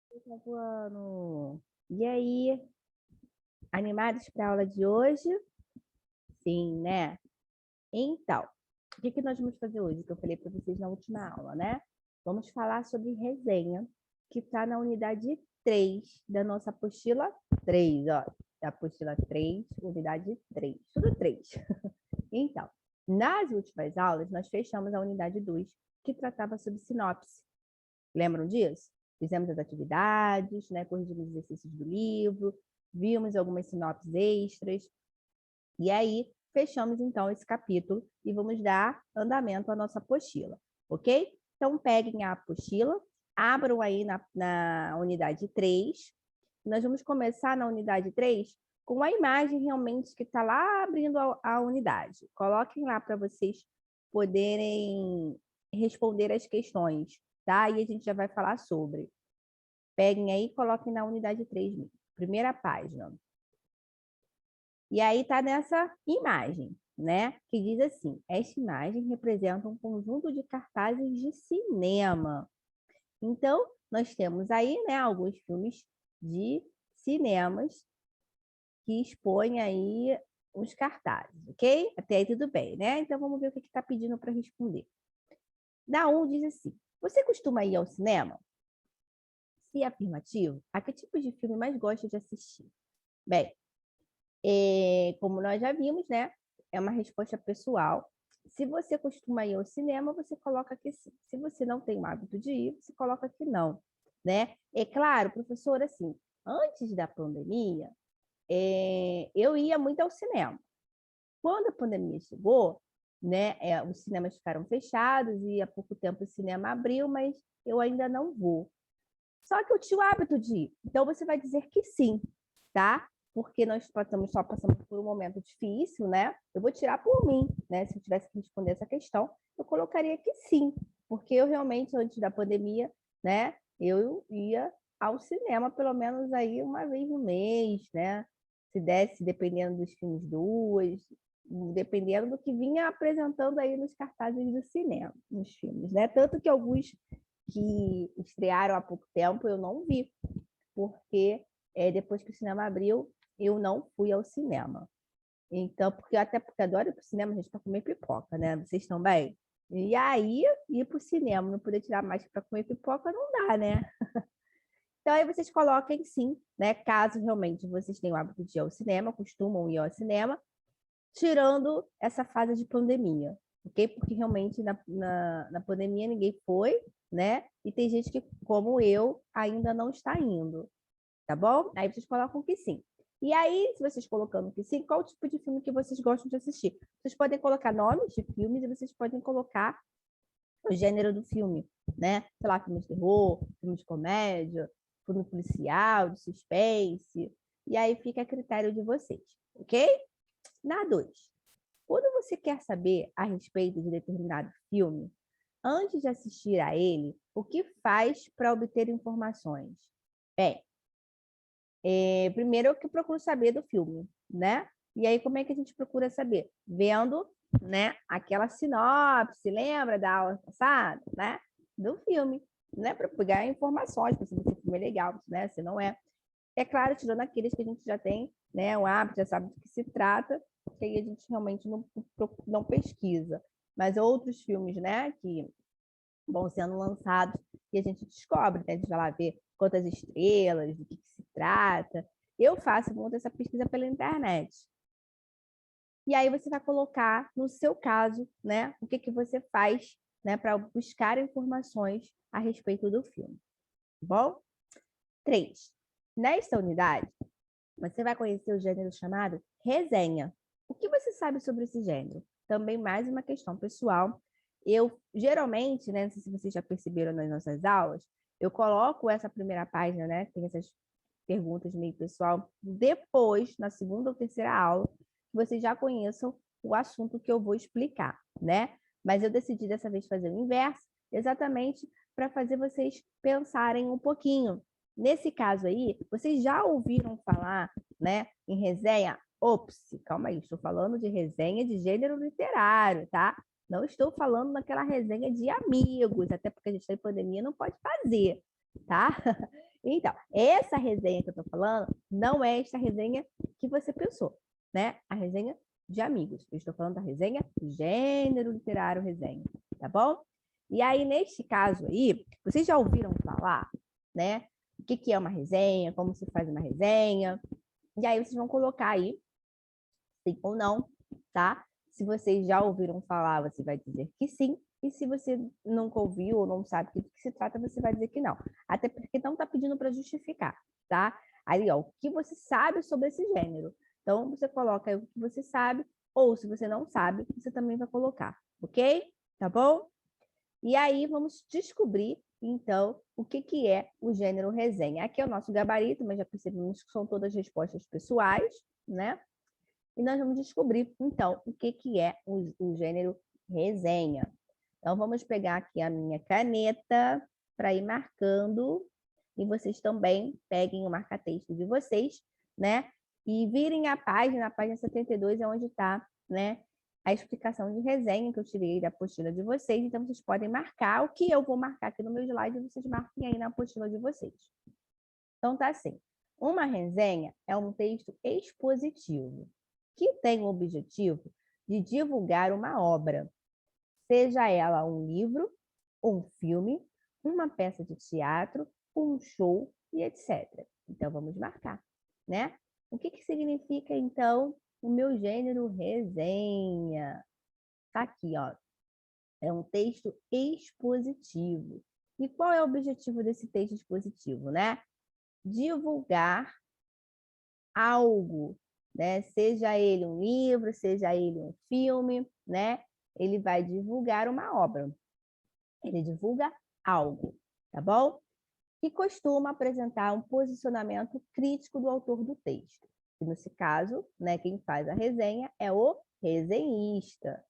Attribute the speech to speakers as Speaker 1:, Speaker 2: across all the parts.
Speaker 1: Tá voando. E aí, animados para a aula de hoje? Sim, né? Então, o que nós vamos fazer hoje? Que eu falei para vocês na última aula, né? Vamos falar sobre resenha, que está na unidade 3 da nossa apostila 3, ó. Da apostila 3, unidade 3. Tudo 3. Então, nas últimas aulas, nós fechamos a unidade 2, que tratava sobre sinopse. Lembram disso? Fizemos as atividades, né? Corrigimos os exercícios do livro, vimos algumas sinopses extras. E aí, fechamos então esse capítulo e vamos dar andamento à nossa apostila, ok? Então, peguem a apostila, abram aí na unidade 3. Nós vamos começar na unidade 3 com a imagem realmente que está lá abrindo a unidade. Coloquem lá para vocês poderem responder as questões, tá? E a gente já vai falar sobre. Peguem aí e coloquem na unidade 3 mesmo. Primeira página. E aí está nessa imagem, né? Que diz assim: esta imagem representa um conjunto de cartazes de cinema. Então, nós temos aí, né, alguns filmes de cinemas que expõem aí os cartazes, ok? Até aí tudo bem, né? Então, vamos ver o que está pedindo para responder. Da 1 diz assim: você costuma ir ao cinema? Se afirmativo, a que tipo de filme mais gosta de assistir? Bem, como nós já vimos, né? É uma resposta pessoal. Se você costuma ir ao cinema, você coloca que sim. Se você não tem o hábito de ir, você coloca que não, né? É claro, professor, assim, antes da pandemia, eu ia muito ao cinema. Quando a pandemia chegou, né, os cinemas ficaram fechados e há pouco tempo o cinema abriu, mas eu ainda não vou. Só que eu tinha o hábito de ir. Então, você vai dizer que sim, tá? Porque nós estamos só passando por um momento difícil, né? Eu vou tirar por mim, né? Se eu tivesse que responder essa questão, eu colocaria que sim. Porque eu realmente, antes da pandemia, né? Eu ia ao cinema pelo menos aí uma vez no mês, né? Se desse, dependendo dos filmes, duas, dependendo do que vinha apresentando aí nos cartazes do cinema, nos filmes, né? Tanto que alguns que estrearam há pouco tempo, eu não vi, porque depois que o cinema abriu, eu não fui ao cinema. Então, até porque adoro ir para o cinema, gente, para comer pipoca, né? Vocês estão bem? E aí, ir para o cinema, não poder tirar mais para comer pipoca, não dá, né? Então, aí vocês coloquem sim, né? Caso realmente vocês tenham o hábito de ir ao cinema, costumam ir ao cinema, tirando essa fase de pandemia, ok? Porque realmente na pandemia ninguém foi, né? E tem gente que, como eu, ainda não está indo, tá bom? Aí vocês colocam que sim. E aí, se vocês colocando que sim, qual o tipo de filme que vocês gostam de assistir? Vocês podem colocar nomes de filmes e vocês podem colocar o gênero do filme, né? Sei lá, filme de terror, filme de comédia, filme policial, de suspense. E aí fica a critério de vocês, ok? Na 2. Quando você quer saber a respeito de determinado filme, antes de assistir a ele, o que faz para obter informações? Bem, primeiro eu que procuro saber do filme, né? E aí, como é que a gente procura saber? Vendo, né, aquela sinopse, lembra da aula passada, né? Do filme, né? Para pegar informações, para saber se o filme é legal, né? Se não é. É claro, tirando aqueles que a gente já tem, né, o hábito, já sabe do que se trata, que aí a gente realmente não pesquisa. Mas outros filmes, né, que vão sendo lançados e a gente descobre, né, a gente vai lá ver quantas estrelas, do que se trata. Eu faço muito essa pesquisa pela internet. E aí você vai colocar, no seu caso, né, o que você faz, né, para buscar informações a respeito do filme. Tá bom? 3. Nesta unidade, você vai conhecer o gênero chamado resenha. O que você sabe sobre esse gênero? Também mais uma questão pessoal. Eu, geralmente, né, não sei se vocês já perceberam nas nossas aulas, eu coloco essa primeira página, né, tem essas perguntas meio pessoal, depois, na segunda ou terceira aula, que vocês já conheçam o assunto que eu vou explicar, né? Mas eu decidi dessa vez fazer o inverso, exatamente para fazer vocês pensarem um pouquinho. Nesse caso aí, vocês já ouviram falar, né, em resenha? Ops, calma aí, estou falando de resenha de gênero literário, tá? Não estou falando daquela resenha de amigos, até porque a gente está em pandemia, não pode fazer, tá? Então, essa resenha que eu estou falando não é esta resenha que você pensou, né? A resenha de amigos. Eu estou falando da resenha gênero literário resenha, tá bom? E aí, neste caso aí, vocês já ouviram falar, né? O que é uma resenha, como se faz uma resenha. E aí, vocês vão colocar aí, sim ou não, tá? Se vocês já ouviram falar, você vai dizer que sim. E se você nunca ouviu ou não sabe do que se trata, você vai dizer que não. Até porque não está pedindo para justificar, tá? Aí, ó, o que você sabe sobre esse gênero. Então, você coloca aí o que você sabe, ou se você não sabe, você também vai colocar, ok? Tá bom? E aí, vamos descobrir, então, o que é o gênero resenha. Aqui é o nosso gabarito, mas já percebemos que são todas respostas pessoais, né? E nós vamos descobrir, então, o que é o gênero resenha. Então, vamos pegar aqui a minha caneta para ir marcando. E vocês também peguem o marca-texto de vocês, né? E virem a página 72 é onde está, né? A explicação de resenha que eu tirei da apostila de vocês. Então, vocês podem marcar o que eu vou marcar aqui no meu slide e vocês marquem aí na apostila de vocês. Então, tá assim. Uma resenha é um texto expositivo que tem o objetivo de divulgar uma obra, seja ela um livro, um filme, uma peça de teatro, um show e etc. Então, vamos marcar, né? O que significa, então, o meu gênero resenha? Tá aqui, ó. É um texto expositivo. E qual é o objetivo desse texto expositivo, né? Divulgar algo, né? Seja ele um livro, seja ele um filme, né? Ele vai divulgar uma obra. Ele divulga algo, tá bom? E costuma apresentar um posicionamento crítico do autor do texto. E nesse caso, né, quem faz a resenha é o resenhista.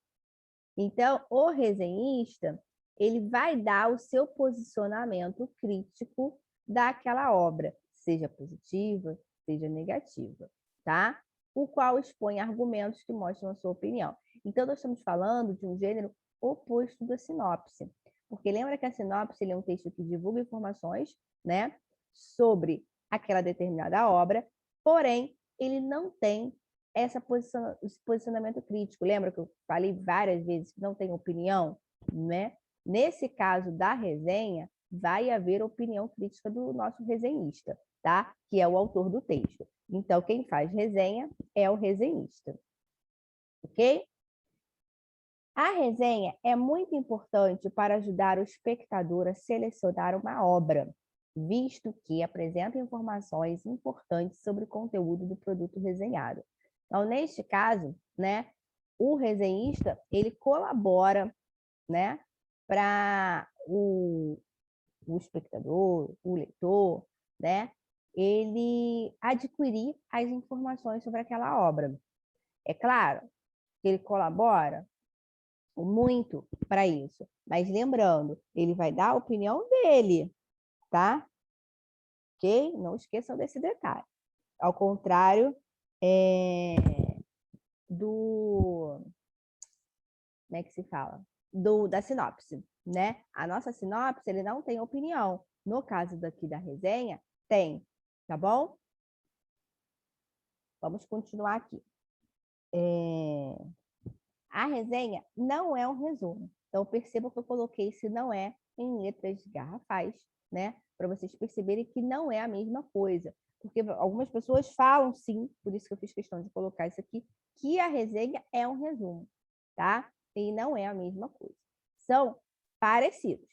Speaker 1: Então, o resenhista, ele vai dar o seu posicionamento crítico daquela obra, seja positiva, seja negativa, tá? O qual expõe argumentos que mostram a sua opinião. Então, nós estamos falando de um gênero oposto da sinopse. Porque lembra que a sinopse ele é um texto que divulga informações, né, sobre aquela determinada obra, porém, ele não tem esse posicionamento crítico. Lembra que eu falei várias vezes que não tem opinião, né? Nesse caso da resenha, vai haver opinião crítica do nosso resenhista, tá? Que é o autor do texto. Então, quem faz resenha é o resenhista. Ok? A resenha é muito importante para ajudar o espectador a selecionar uma obra, visto que apresenta informações importantes sobre o conteúdo do produto resenhado. Então, neste caso, né, o resenhista, ele colabora, né, para o espectador, o leitor, né, ele adquirir as informações sobre aquela obra. É claro que ele colabora muito para isso, mas lembrando, ele vai dar a opinião dele, tá? Ok? Não esqueçam desse detalhe. Ao contrário do... Como é que se fala? Da sinopse, né? A nossa sinopse, ele não tem opinião. No caso daqui da resenha, tem, tá bom? Vamos continuar aqui. A resenha não é um resumo. Então, perceba que eu coloquei se não é em letras garrafais, né? Para vocês perceberem que não é a mesma coisa. Porque algumas pessoas falam, sim, por isso que eu fiz questão de colocar isso aqui, que a resenha é um resumo, tá? E não é a mesma coisa. São parecidos,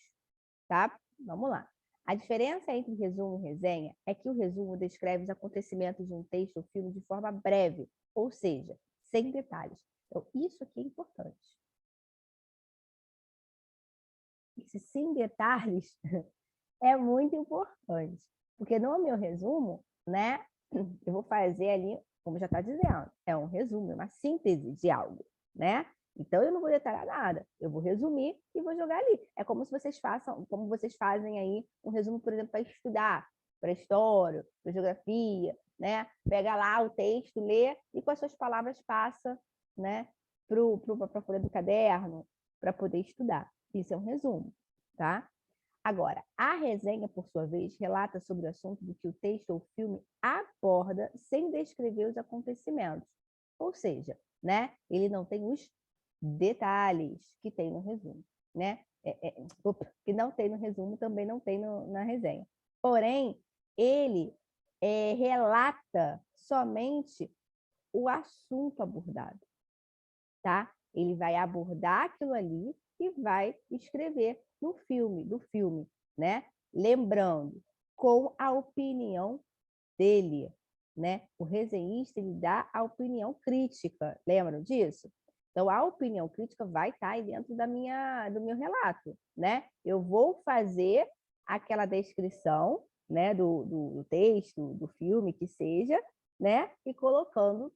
Speaker 1: tá? Vamos lá. A diferença entre resumo e resenha é que o resumo descreve os acontecimentos de um texto ou filme de forma breve, ou seja, sem detalhes. Então, isso aqui é importante. Esse sem detalhes é muito importante, porque no meu resumo, né, eu vou fazer ali, como já está dizendo, é um resumo, é uma síntese de algo, né? Então, eu não vou detalhar nada, eu vou resumir e vou jogar ali. É como se vocês façam, como vocês fazem aí um resumo, por exemplo, para estudar, para história, para geografia, né? Pega lá o texto, lê e com as suas palavras passa, né, para a folha do caderno, para poder estudar. Isso é um resumo, tá? Agora, a resenha, por sua vez, relata sobre o assunto do que o texto ou filme aborda sem descrever os acontecimentos. Ou seja, né, ele não tem os detalhes que tem no resumo, né? Que não tem no resumo, também não tem na resenha. Porém, ele relata somente o assunto abordado, tá? Ele vai abordar aquilo ali e vai escrever no filme, do filme, né? Lembrando, com a opinião dele, né? O resenhista, ele dá a opinião crítica, lembram disso? Então, a opinião crítica vai estar aí dentro do meu relato, né? Eu vou fazer aquela descrição, né, do texto, do filme, que seja, né? E colocando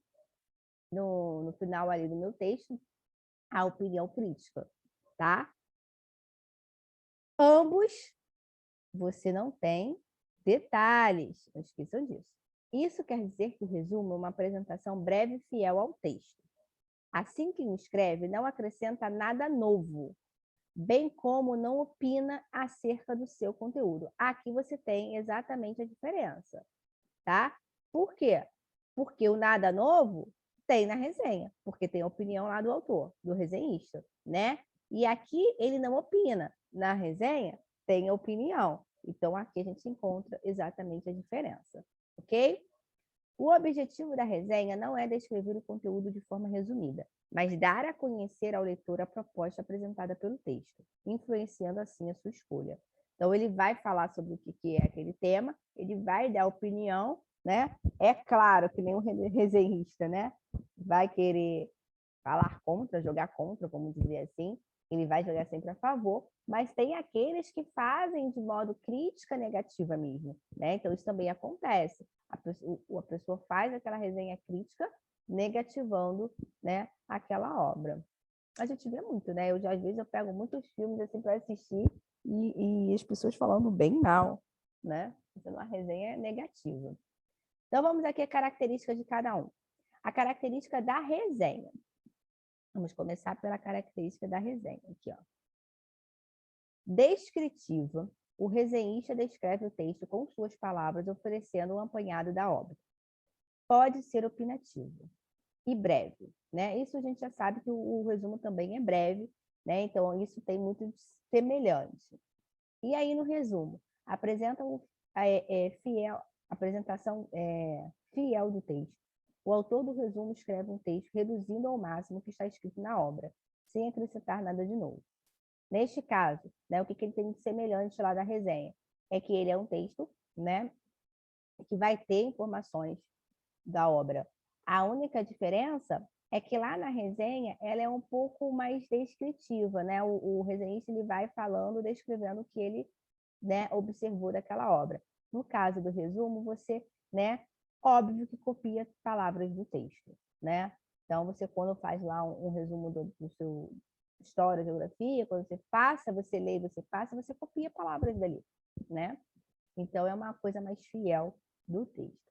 Speaker 1: no final ali do meu texto a opinião crítica, tá? Ambos, você não tem detalhes, não esqueçam disso. Isso quer dizer que o resumo é uma apresentação breve e fiel ao texto. Assim que o escreve, não acrescenta nada novo, bem como não opina acerca do seu conteúdo. Aqui você tem exatamente a diferença, tá? Por quê? Porque o nada novo tem na resenha, porque tem a opinião lá do autor, do resenhista, né? E aqui ele não opina. Na resenha tem a opinião. Então aqui a gente encontra exatamente a diferença, ok? O objetivo da resenha não é descrever o conteúdo de forma resumida, mas dar a conhecer ao leitor a proposta apresentada pelo texto, influenciando assim a sua escolha. Então, ele vai falar sobre o que é aquele tema, ele vai dar opinião, né? É claro que nem um resenhista, né? Vai querer falar contra, jogar contra, como dizer assim, ele vai jogar sempre a favor, mas tem aqueles que fazem de modo crítica negativa mesmo, né? Então, isso também acontece. A pessoa faz aquela resenha crítica negativando, né, aquela obra. A gente vê muito, né? Às vezes eu pego muitos filmes assim para assistir e as pessoas falando bem mal, né? Fazendo uma resenha negativa. Então, vamos aqui a características de cada um. A característica da resenha. Vamos começar pela característica da resenha. Aqui, ó. Descritiva. O resenhista descreve o texto com suas palavras, oferecendo um apanhado da obra. Pode ser opinativo e breve, né? Isso a gente já sabe que o resumo também é breve, né? Então, isso tem muito semelhante. E aí, no resumo, apresenta apresentação fiel do texto. O autor do resumo escreve um texto reduzindo ao máximo o que está escrito na obra, sem acrescentar nada de novo. Neste caso, né, o que ele tem de semelhante lá da resenha? É que ele é um texto, né, que vai ter informações da obra. A única diferença é que lá na resenha ela é um pouco mais descritiva, né? O resenhista ele vai falando, descrevendo o que ele, né, observou daquela obra. No caso do resumo, você, né, óbvio que copia palavras do texto, né? Então, você quando faz lá um resumo do seu história, geografia, quando você passa, você lê, você passa, você copia palavras dali, né? Então, é uma coisa mais fiel do texto.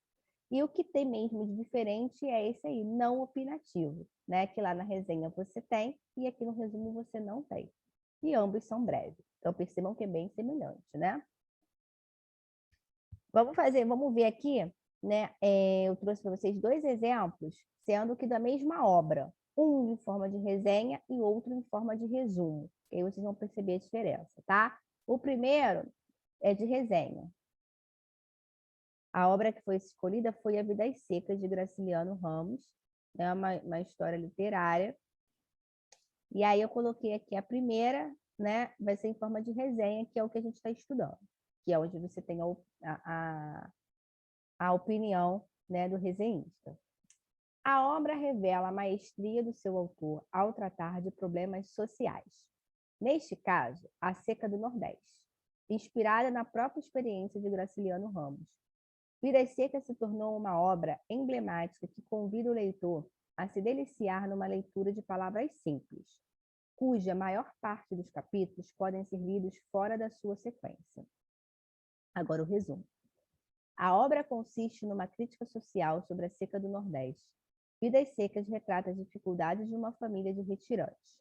Speaker 1: E o que tem mesmo de diferente é esse aí, não opinativo, né? Que lá na resenha você tem e aqui no resumo você não tem. E ambos são breves. Então, percebam que é bem semelhante, né? Vamos ver aqui, né? Eu trouxe para vocês dois exemplos, sendo que da mesma obra. Um em forma de resenha e outro em forma de resumo. E aí vocês vão perceber a diferença, tá? O primeiro é de resenha. A obra que foi escolhida foi A Vidas Secas, de Graciliano Ramos. É uma história literária. E aí eu coloquei aqui a primeira, né? Vai ser em forma de resenha, que é o que a gente está estudando. Que é onde você tem a opinião, né, do resenhista. A obra revela a maestria do seu autor ao tratar de problemas sociais. Neste caso, A Seca do Nordeste, inspirada na própria experiência de Graciliano Ramos. Vidas Secas se tornou uma obra emblemática que convida o leitor a se deliciar numa leitura de palavras simples, cuja maior parte dos capítulos podem ser lidos fora da sua sequência. Agora o resumo. A obra consiste numa crítica social sobre a seca do Nordeste. Vidas Secas retrata as dificuldades de uma família de retirantes.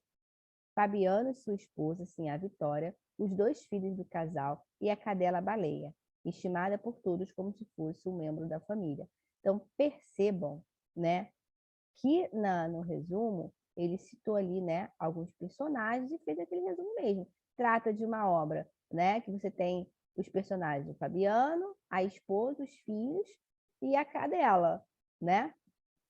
Speaker 1: Fabiano e sua esposa, Sinhá Vitória, os 2 filhos do casal e a cadela baleia, estimada por todos como se fosse um membro da família. Então, percebam, né, que no resumo, ele citou ali, né, alguns personagens e fez aquele resumo mesmo. Trata de uma obra, né, que você tem os personagens, o Fabiano, a esposa, os filhos e a cadela, né?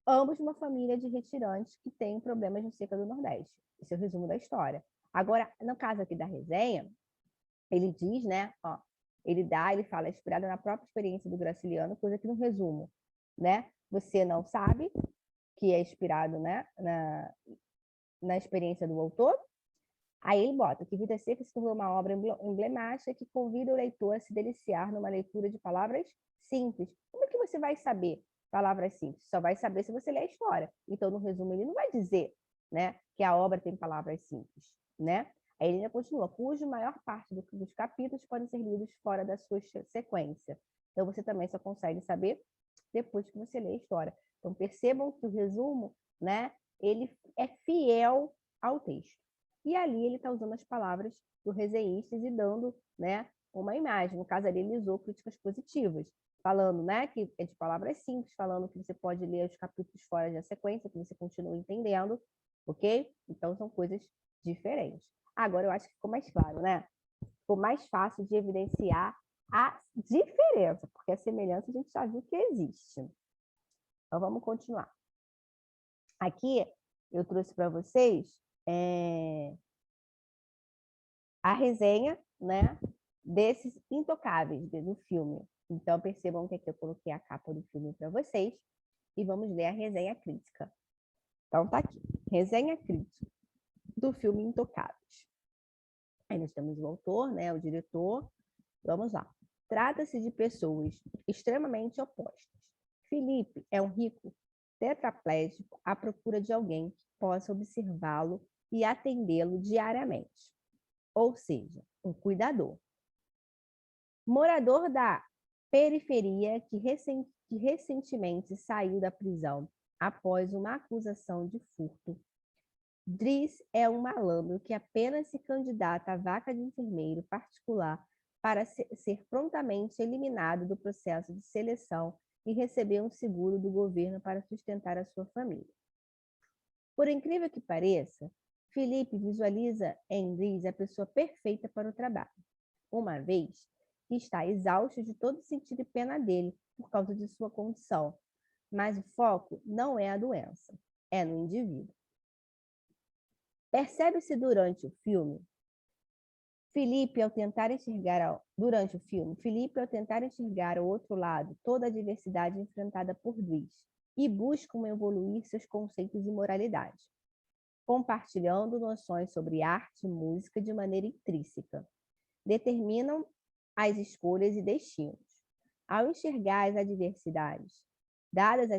Speaker 1: Ambos uma família de retirantes que tem problemas no seca do Nordeste. Esse é o resumo da história. Agora, no caso aqui da resenha, ele diz, né, ó, ele fala, é inspirado na própria experiência do Graciliano, coisa que no resumo, né, você não sabe que é inspirado, né, na experiência do autor. Aí ele bota que Vidas Secas se tornou uma obra emblemática que convida o leitor a se deliciar numa leitura de palavras simples. Como é que você vai saber palavras simples? Só vai saber se você ler a história. Então, no resumo, ele não vai dizer, né, que a obra tem palavras simples, né? Aí ele ainda continua, cuja maior parte dos capítulos podem ser lidos fora da sua sequência. Então, você também só consegue saber depois que você lê a história. Então, percebam que o resumo, né, ele é fiel ao texto. E ali ele está usando as palavras do resenhistas e dando, né, uma imagem. No caso ali, ele usou críticas positivas, falando, né, que é de palavras simples, falando que você pode ler os capítulos fora da sequência, que você continua entendendo, ok? Então, são coisas diferentes. Agora, eu acho que ficou mais claro, né? Ficou mais fácil de evidenciar a diferença, porque a semelhança a gente já viu que existe. Então, vamos continuar. Aqui, eu trouxe para vocês a resenha, né, desses intocáveis do filme. Então, percebam que aqui eu coloquei a capa do filme para vocês e vamos ler a resenha crítica. Então, tá aqui. Resenha crítica do filme Intocáveis. Aí nós temos o autor, né, o diretor. Vamos lá. Trata-se de pessoas extremamente opostas. Felipe é um rico tetraplégico à procura de alguém que possa observá-lo e atendê-lo diariamente. Ou seja, um cuidador. Morador da periferia que recentemente saiu da prisão após uma acusação de furto. Driss é um malandro que apenas se candidata à vaca de enfermeiro particular para ser prontamente eliminado do processo de seleção e receber um seguro do governo para sustentar a sua família. Por incrível que pareça, Felipe visualiza em Driss a pessoa perfeita para o trabalho, uma vez que está exausto de todo sentir pena dele por causa de sua condição. Mas o foco não é a doença, é no indivíduo. Percebe-se durante o filme, Felipe, ao tentar enxergar ao outro lado toda a diversidade enfrentada por Driss e buscam evoluir seus conceitos de moralidade, compartilhando noções sobre arte e música de maneira intrínseca. Determinam as escolhas e destinos. Ao enxergar as adversidades, dadas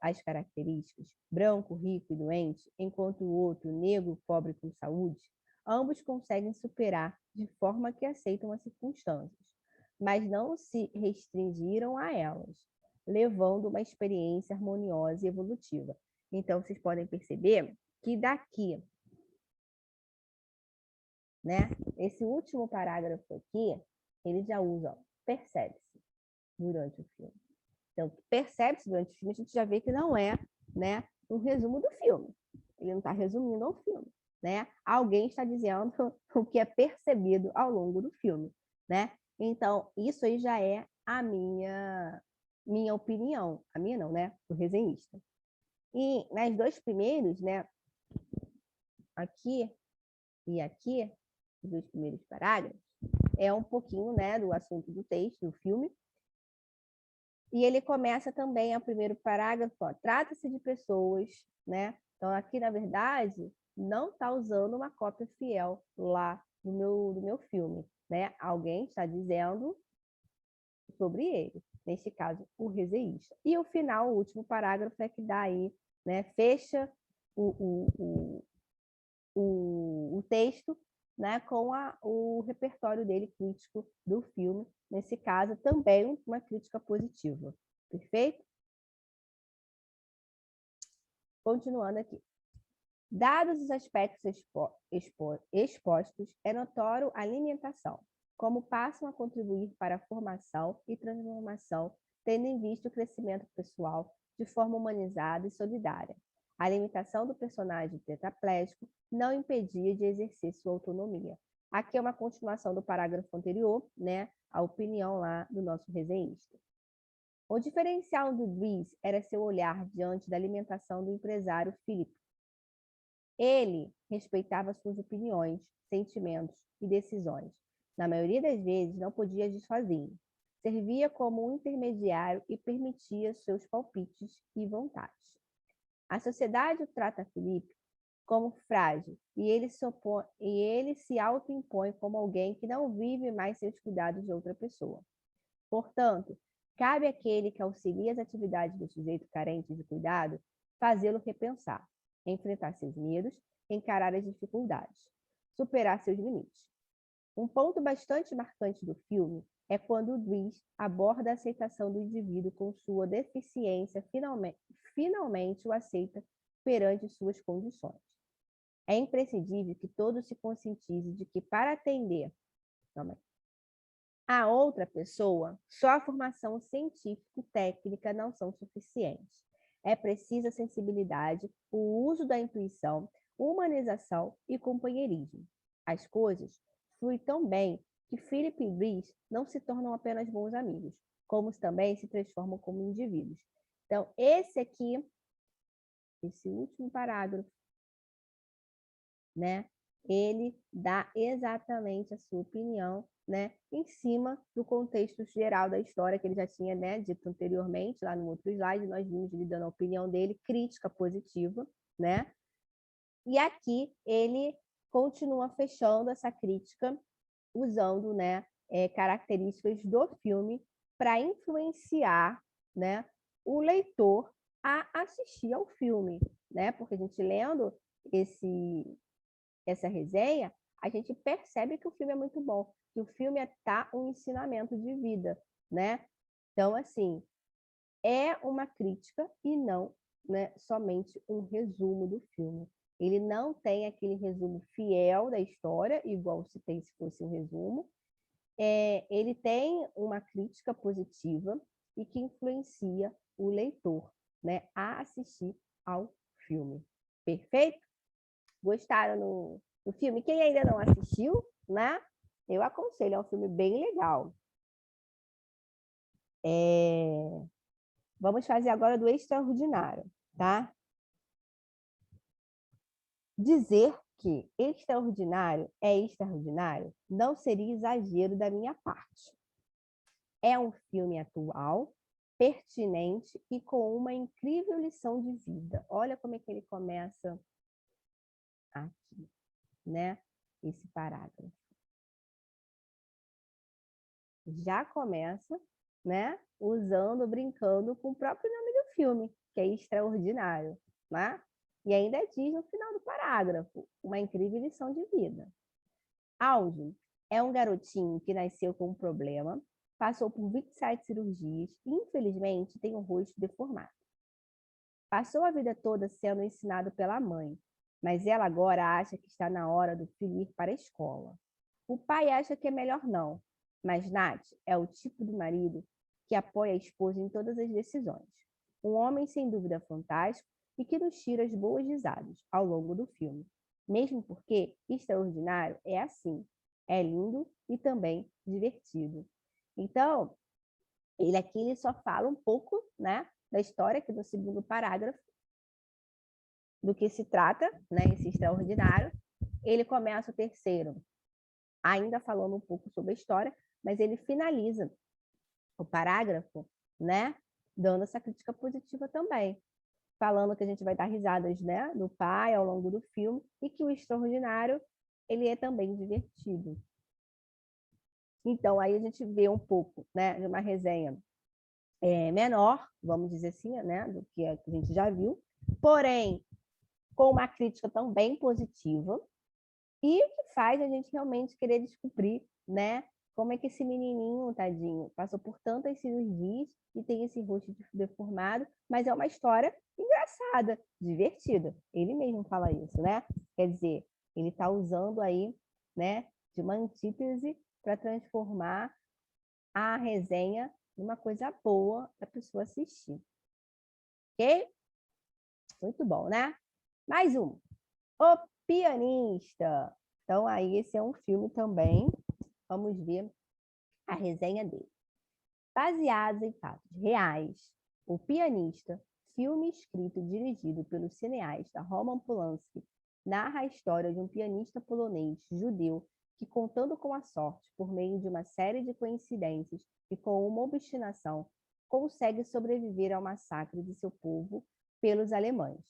Speaker 1: as características, branco, rico e doente, enquanto o outro, negro, pobre com saúde, ambos conseguem superar de forma que aceitam as circunstâncias, mas não se restringiram a elas, levando uma experiência harmoniosa e evolutiva. Então, vocês podem perceber que daqui, né, esse último parágrafo aqui, ele já usa, ó, percebe-se durante o filme. Então, percebe-se durante o filme, a gente já vê que não é, né, um resumo do filme. Ele não está resumindo o filme, né? Alguém está dizendo o que é percebido ao longo do filme, né? Então, isso aí já é a minha opinião. A minha não, né? Do resenhista. E nas dois primeiros, né? Aqui e aqui, os dois primeiros parágrafos, é um pouquinho, né, do assunto do texto, do filme. E ele começa também, o primeiro parágrafo, trata-se de pessoas, né? Então, aqui, na verdade, não está usando uma cópia fiel lá do meu filme, né? Alguém está dizendo sobre ele, neste caso, o resenhista. E o final, o último parágrafo, é que dá aí, né? Fecha o texto, né, com o repertório dele crítico do filme, nesse caso também uma crítica positiva. Perfeito? Continuando aqui. Dados os aspectos expostos, é notório a alimentação, como passam a contribuir para a formação e transformação, tendo em vista o crescimento pessoal de forma humanizada e solidária. A limitação do personagem tetraplégico não impedia de exercer sua autonomia. Aqui é uma continuação do parágrafo anterior, né? A opinião lá do nosso resenhista. O diferencial do Dries era seu olhar diante da alimentação do empresário Philip. Ele respeitava suas opiniões, sentimentos e decisões. Na maioria das vezes, não podia agir sozinho. Servia como um intermediário e permitia seus palpites e vontades. A sociedade trata Felipe como frágil e ele se autoimpõe como alguém que não vive mais sem os cuidados de outra pessoa. Portanto, cabe àquele que auxilia as atividades do sujeito carente de cuidado fazê-lo repensar, enfrentar seus medos, encarar as dificuldades, superar seus limites. Um ponto bastante marcante do filme é quando o Dries aborda a aceitação do indivíduo com sua deficiência, finalmente o aceita perante suas condições. É imprescindível que todos se conscientizem de que, para atender a outra pessoa, só a formação científica e técnica não são suficientes. É preciso a sensibilidade, o uso da intuição, humanização e companheirismo. As coisas fluem tão bem que Philip e Dries não se tornam apenas bons amigos, como também se transformam como indivíduos. Então, esse último parágrafo, né? Ele dá exatamente a sua opinião, né, em cima do contexto geral da história que ele já tinha, né, dito anteriormente, lá no outro slide, nós vimos ele dando a opinião dele, crítica positiva, né? E aqui ele continua fechando essa crítica usando, né, características do filme para influenciar, né, o leitor a assistir ao filme, né? Porque a gente lendo essa resenha, a gente percebe que o filme é muito bom, que o filme está um ensinamento de vida, né? Então, assim, é uma crítica e não, né, somente um resumo do filme. Ele não tem aquele resumo fiel da história, igual se tem se fosse um resumo. Ele tem uma crítica positiva e que influencia o leitor, né, a assistir ao filme. Perfeito? Gostaram do filme? Quem ainda não assistiu, né? Eu aconselho, é um filme bem legal. Vamos fazer agora do extraordinário, tá? Dizer que extraordinário é extraordinário não seria exagero da minha parte. É um filme atual, pertinente e com uma incrível lição de vida. Olha como é que ele começa aqui, né? Esse parágrafo. Já começa, né, brincando com o próprio nome do filme, que é Extraordinário, né? E ainda diz no final do parágrafo, uma incrível lição de vida. Alvin é um garotinho que nasceu com um problema, passou por 27 cirurgias e, infelizmente, tem o rosto deformado. Passou a vida toda sendo ensinado pela mãe, mas ela agora acha que está na hora do filho ir para a escola. O pai acha que é melhor não, mas Nath é o tipo de marido que apoia a esposa em todas as decisões. Um homem sem dúvida fantástico e que nos tira as boas risadas ao longo do filme. Mesmo porque Extraordinário é assim, é lindo e também divertido. Então, ele só fala um pouco, né, da história, aqui no segundo parágrafo, do que se trata, né, esse Extraordinário. Ele começa o terceiro, ainda falando um pouco sobre a história, mas ele finaliza o parágrafo, né, dando essa crítica positiva também, falando que a gente vai dar risadas, né, do pai ao longo do filme e que o Extraordinário, ele é também divertido. Então, aí a gente vê um pouco, né, de uma resenha menor, vamos dizer assim, né, do que a gente já viu, porém, com uma crítica também positiva, e o que faz a gente realmente querer descobrir, né, como é que esse menininho, tadinho, passou por tantas cirurgias e tem esse rosto deformado, mas é uma história engraçada, divertida. Ele mesmo fala isso, né? Quer dizer, ele está usando aí, né, de uma antítese para transformar a resenha numa coisa boa para a pessoa assistir. Ok? Muito bom, né? Mais um. O Pianista. Então, aí, esse é um filme também. Vamos ver a resenha dele. Baseado em fatos reais, O Pianista, filme escrito e dirigido pelo cineasta Roman Polanski, narra a história de um pianista polonês judeu que, contando com a sorte por meio de uma série de coincidências e com uma obstinação, consegue sobreviver ao massacre de seu povo pelos alemães,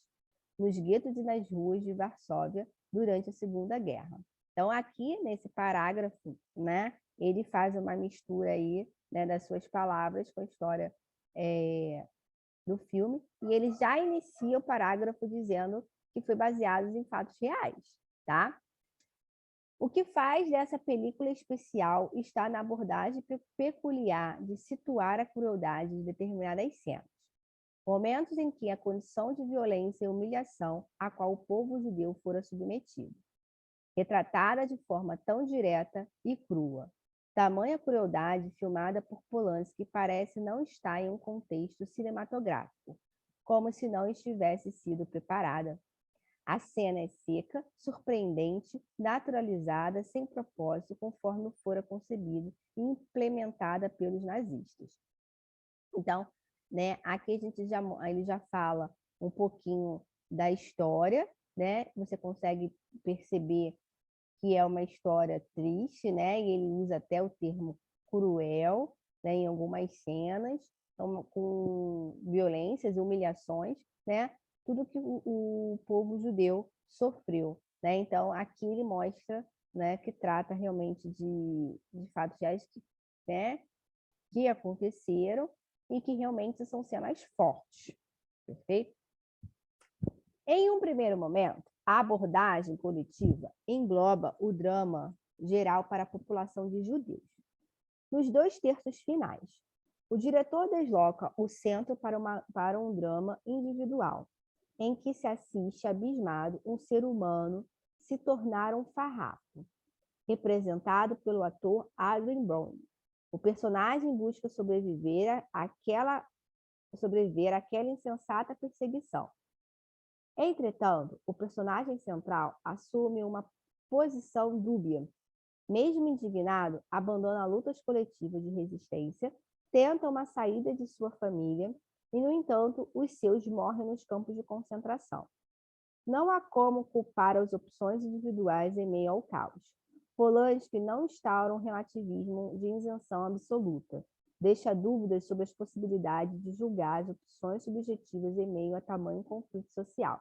Speaker 1: nos guetos e nas ruas de Varsóvia durante a Segunda Guerra. Então, aqui nesse parágrafo, né, ele faz uma mistura aí, né, das suas palavras com a história do filme, e ele já inicia o parágrafo dizendo que foi baseado em fatos reais, tá? O que faz dessa película especial está na abordagem peculiar de situar a crueldade de determinadas cenas. Momentos em que a condição de violência e humilhação a qual o povo judeu fora submetido, retratada de forma tão direta e crua. Tamanha crueldade filmada por Polanski parece não estar em um contexto cinematográfico, como se não estivesse sido preparada. A cena é seca, surpreendente, naturalizada, sem propósito, conforme fora concebido e implementada pelos nazistas. Então, né, aqui ele já fala um pouquinho da história, né? Você consegue perceber que é uma história triste, né? E ele usa até o termo cruel, né, em algumas cenas, com violências e humilhações, né? Tudo que o povo judeu sofreu, né? Então, aqui ele mostra, né, que trata realmente de fatos reais que, né, que aconteceram e que realmente são cenas fortes, perfeito? Em um primeiro momento, a abordagem coletiva engloba o drama geral para a população de judeus. Nos 2/3 finais, o diretor desloca o centro para um drama individual, em que se assiste abismado um ser humano se tornar um farrapo, representado pelo ator Adrien Brody. O personagem busca sobreviver àquela insensata perseguição. Entretanto, o personagem central assume uma posição dúbia. Mesmo indignado, abandona lutas coletivas de resistência, tenta uma saída de sua família e, no entanto, os seus morrem nos campos de concentração. Não há como culpar as opções individuais em meio ao caos. Polanski não instaura um relativismo de isenção absoluta. Deixa dúvidas sobre as possibilidades de julgar as opções subjetivas em meio a tamanho conflito social,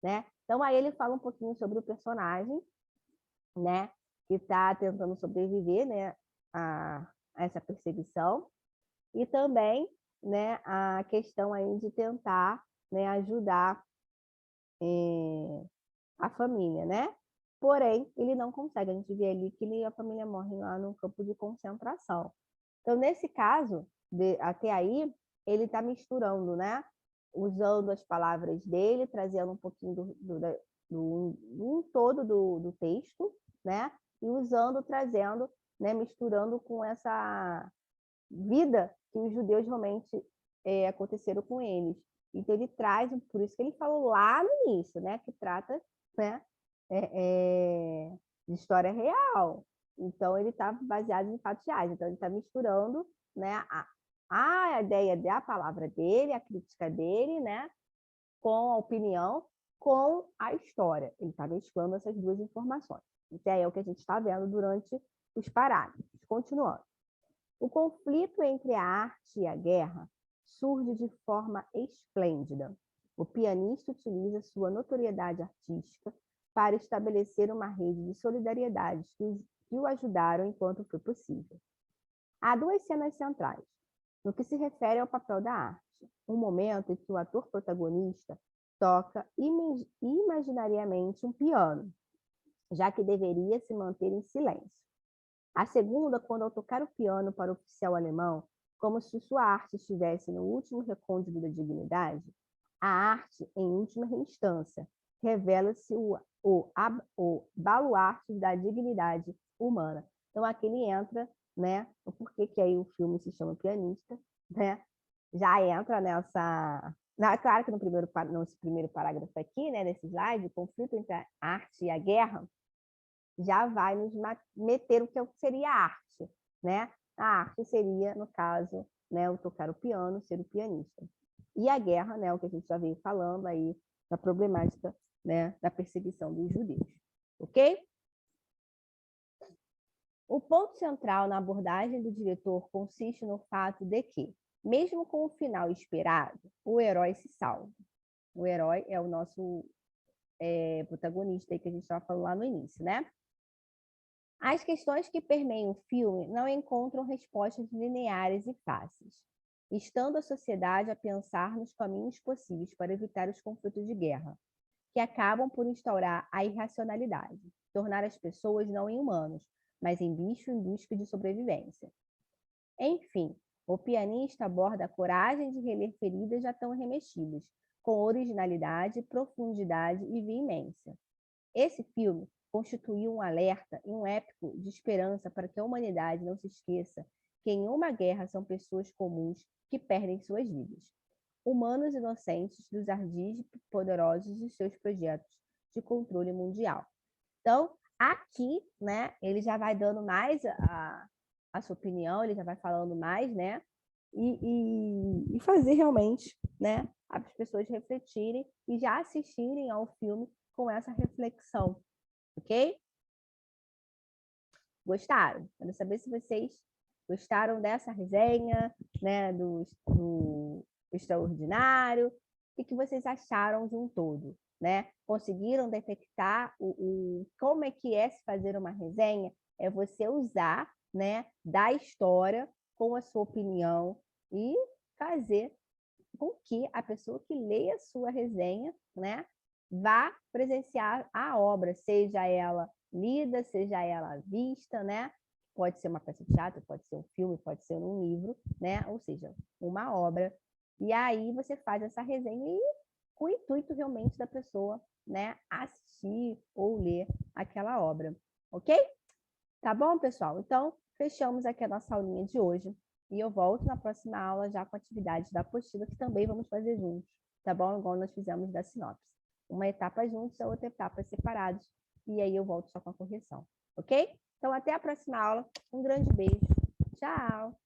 Speaker 1: né? Então, aí ele fala um pouquinho sobre o personagem, né, que está tentando sobreviver, né, a essa perseguição, e também, né, a questão aí de tentar, né, ajudar a família, né? Porém, ele não consegue. A gente vê ali que a família morre lá no campo de concentração. Então, nesse caso, até aí, ele está misturando, né? Usando as palavras dele, trazendo um pouquinho do todo do texto, né? E trazendo, né? Misturando com essa vida que os judeus realmente aconteceram com eles. Então, ele traz, por isso que ele falou lá no início, né? Que trata, né? De história real. Então, ele está baseado em fatos reais. Então, ele está misturando, né, a ideia da palavra dele, a crítica dele, né, com a opinião, com a história. Ele está mesclando essas duas informações. Então, é o que a gente está vendo durante os parágrafos. Continuando. O conflito entre a arte e a guerra surge de forma esplêndida. O pianista utiliza sua notoriedade artística para estabelecer uma rede de solidariedade que o ajudaram enquanto foi possível. Há duas cenas centrais, no que se refere ao papel da arte. Um momento em que o ator protagonista toca imaginariamente um piano, já que deveria se manter em silêncio. A segunda, quando ao tocar o piano para o oficial alemão, como se sua arte estivesse no último recôndito da dignidade, a arte, em última instância, revela-se o baluarte da dignidade humana. Então, aqui ele entra, né? O porquê que aí o filme se chama Pianista, né? Já entra nessa... Claro que nesse primeiro parágrafo aqui, né, nesse slide, o conflito entre a arte e a guerra já vai nos meter o que seria a arte, né? A arte seria, no caso, né, o tocar o piano, ser o pianista. E a guerra, né, o que a gente já veio falando aí, da problemática, né, da perseguição dos judeus. Ok? O ponto central na abordagem do diretor consiste no fato de que, mesmo com o final esperado, o herói se salva. O herói é o nosso protagonista aí que a gente estava falando lá no início, né? As questões que permeiam o filme não encontram respostas lineares e fáceis, estando a sociedade a pensar nos caminhos possíveis para evitar os conflitos de guerra, que acabam por instaurar a irracionalidade, tornar as pessoas não em humanos, mas em bicho em busca de sobrevivência. Enfim, o pianista aborda a coragem de reler feridas já tão remexidas, com originalidade, profundidade e veemência. Esse filme constituiu um alerta e um épico de esperança para que a humanidade não se esqueça que em uma guerra são pessoas comuns que perdem suas vidas. Humanos inocentes dos ardis poderosos e seus projetos de controle mundial. Então, aqui, né, ele já vai dando mais a sua opinião, ele já vai falando mais, né, e fazer realmente, né, as pessoas refletirem e já assistirem ao filme com essa reflexão, ok? Gostaram? Quero saber se vocês gostaram dessa resenha, né, do Extraordinário, o que vocês acharam de um todo, né? Conseguiram detectar como é que é se fazer uma resenha? É você usar, né, da história com a sua opinião e fazer com que a pessoa que leia a sua resenha, né, vá presenciar a obra, seja ela lida, seja ela vista, né? Pode ser uma peça de teatro, pode ser um filme, pode ser um livro, né? Ou seja, uma obra. E aí você faz essa resenha e com o intuito realmente da pessoa, né, assistir ou ler aquela obra, ok? Tá bom, pessoal? Então, fechamos aqui a nossa aulinha de hoje. E eu volto na próxima aula já com atividades da apostila, que também vamos fazer juntos, tá bom? Igual nós fizemos da sinopse. Uma etapa juntos, a outra etapa separados. E aí eu volto só com a correção, ok? Então, até a próxima aula. Um grande beijo. Tchau!